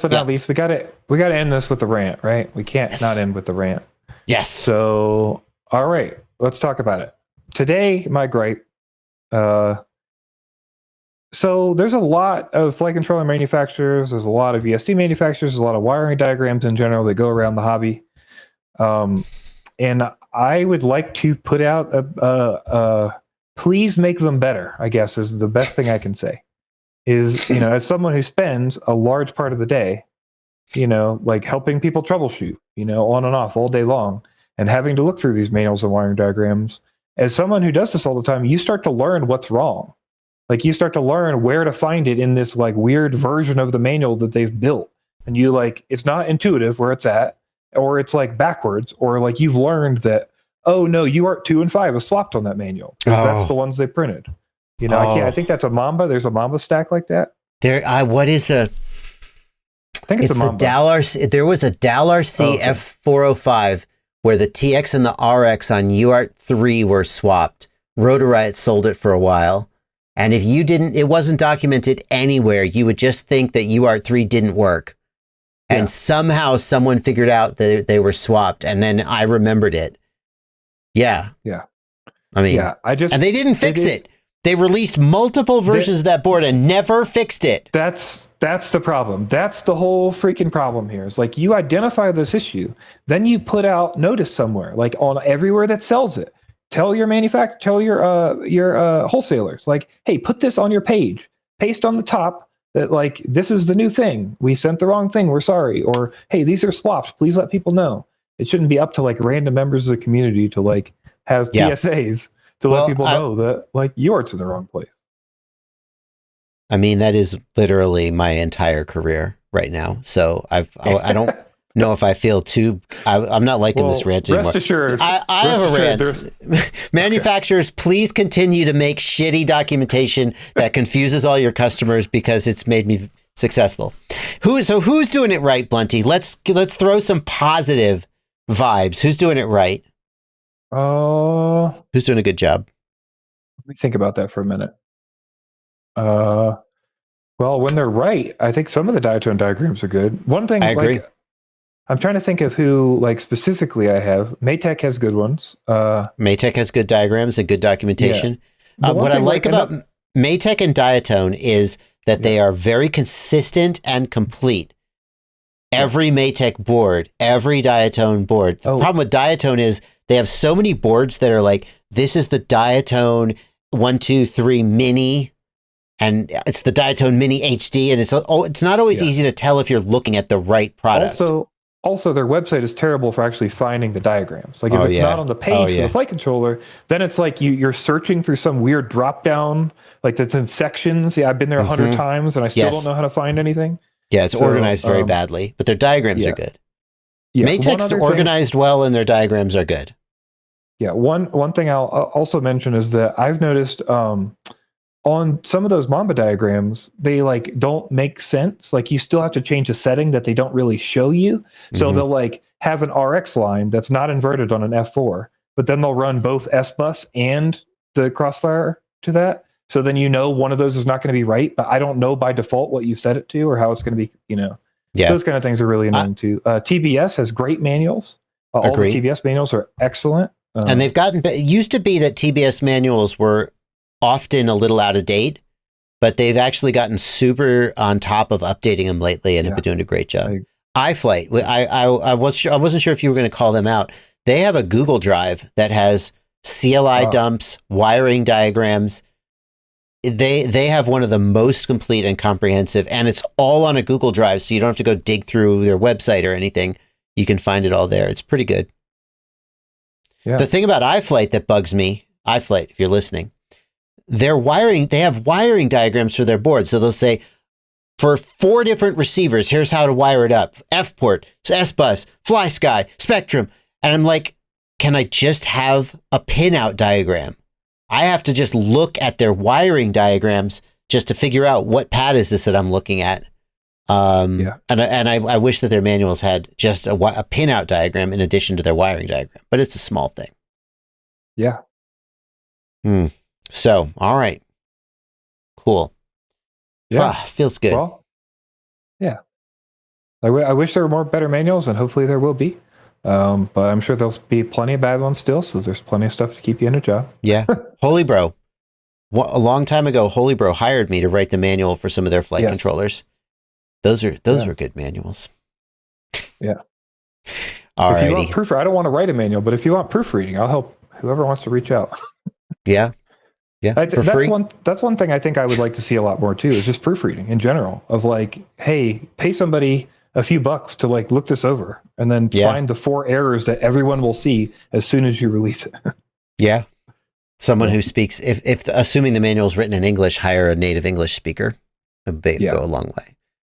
but not least, we gotta end this with the rant, right? We can't not end with the rant. Yes. So, all right, let's talk about it. Today, my gripe. So there's a lot of flight controller manufacturers. There's a lot of ESD manufacturers. There's a lot of wiring diagrams in general that go around the hobby. And I would like to put out please make them better, I guess is the best thing I can say. Is, as someone who spends a large part of the day, like helping people troubleshoot, on and off all day long, and having to look through these manuals and wiring diagrams, as someone who does this all the time, you start to learn what's wrong. Like you start to learn where to find it in this like weird version of the manual that they've built. And you it's not intuitive where it's at, or it's like backwards, or like you've learned that, oh no, UART 2 and 5 is swapped on that manual. Because that's the ones they printed. I think that's a Mamba. There's a Mamba stack like that. What is I think it's a Mamba. There was a DAL RC F405 where the TX and the RX on UART 3 were swapped. Rotor Riot sold it for a while. And if it wasn't documented anywhere, you would just think that UART 3 didn't work. And somehow someone figured out that they were swapped, and then I remembered it. Yeah. Yeah. I mean, and they didn't fix it. They released multiple versions of that board and never fixed it. That's the problem. That's the whole freaking problem here. It's like you identify this issue, then you put out notice somewhere, like on everywhere that sells it. Tell your your wholesalers, like, hey, put this on your page. Paste on the top that like this is the new thing. We sent the wrong thing. We're sorry. Or hey, these are swaps. Please let people know. It shouldn't be up to like random members of the community to like have PSAs to let people know that like UART's in the wrong place. I mean, that is literally my entire career right now. So I don't know if I feel I'm not liking this rant anymore. Rest assured. I have a rant. Manufacturers, please continue to make shitty documentation that confuses all your customers because it's made me successful. Who's doing it right, Blunty? Let's throw some positive vibes. Who's doing it right? Who's doing a good job? Let me think about that for a minute. Well, when they're right, I think some of the diatone diagrams are good. One thing, I agree. I'm trying to think of who, like, specifically I have. Maytech has good ones. Maytech has good diagrams and good documentation. Yeah. What I like about Maytech and Diatone is that they are very consistent and complete. Every Maytech board, every Diatone board. The problem with Diatone is they have so many boards that are like, this is the Diatone 123 Mini, and it's the Diatone Mini HD, and it's not always easy to tell if you're looking at the right product. Also, their website is terrible for actually finding the diagrams. Like if it's not on the page for the flight controller, then it's like you're searching through some weird drop down, like that's in sections. Yeah, I've been there 100 times and I still don't know how to find anything. Yeah, it's organized very badly, but their diagrams are good. Yeah, Maytech's organized well and their diagrams are good. Yeah, one thing I'll also mention is that I've noticed on some of those Mamba diagrams, they like don't make sense. Like you still have to change a setting that they don't really show you. So they'll like have an RX line that's not inverted on an F4, but then they'll run both S-Bus and the Crossfire to that. So then one of those is not going to be right, but I don't know by default what you set it to or how it's going to be, Those kind of things are really annoying too. TBS has great manuals. All the TBS manuals are excellent. And they've it used to be that TBS manuals were often a little out of date, but they've actually gotten super on top of updating them lately and have been doing a great job. iFlight, I wasn't sure if you were going to call them out. They have a Google Drive that has CLI dumps, wiring diagrams. They have one of the most complete and comprehensive, and it's all on a Google Drive, so you don't have to go dig through their website or anything. You can find it all there. It's pretty good. Yeah. The thing about iFlight that bugs me, iFlight, if you're listening, they have wiring diagrams for their board. So they'll say, for 4 different receivers, here's how to wire it up. F port, S-Bus, FlySky, Spectrum. And I'm like, can I just have a pinout diagram? I have to just look at their wiring diagrams just to figure out what pad is this that I'm looking at. And I wish that their manuals had just a pinout diagram in addition to their wiring diagram, but it's a small thing. Yeah. So, all right. Cool. Yeah. Feels good. Well, yeah. I wish there were more better manuals, and hopefully there will be. But I'm sure there'll be plenty of bad ones still, so there's plenty of stuff to keep you in a job. Yeah. Holy Bro. A long time ago, Holy Bro hired me to write the manual for some of their flight controllers. Those were good manuals. Yeah. Alrighty. If you want proofreading, I don't want to write a manual, but if you want proofreading, I'll help whoever wants to reach out. Yeah. Yeah. That's one thing I think I would like to see a lot more too, is just proofreading in general, of like, hey, pay somebody a few bucks to like look this over and then find the 4 errors that everyone will see as soon as you release it. Yeah. Someone who speaks, if assuming the manual is written in English, hire a native English speaker. Go a long way.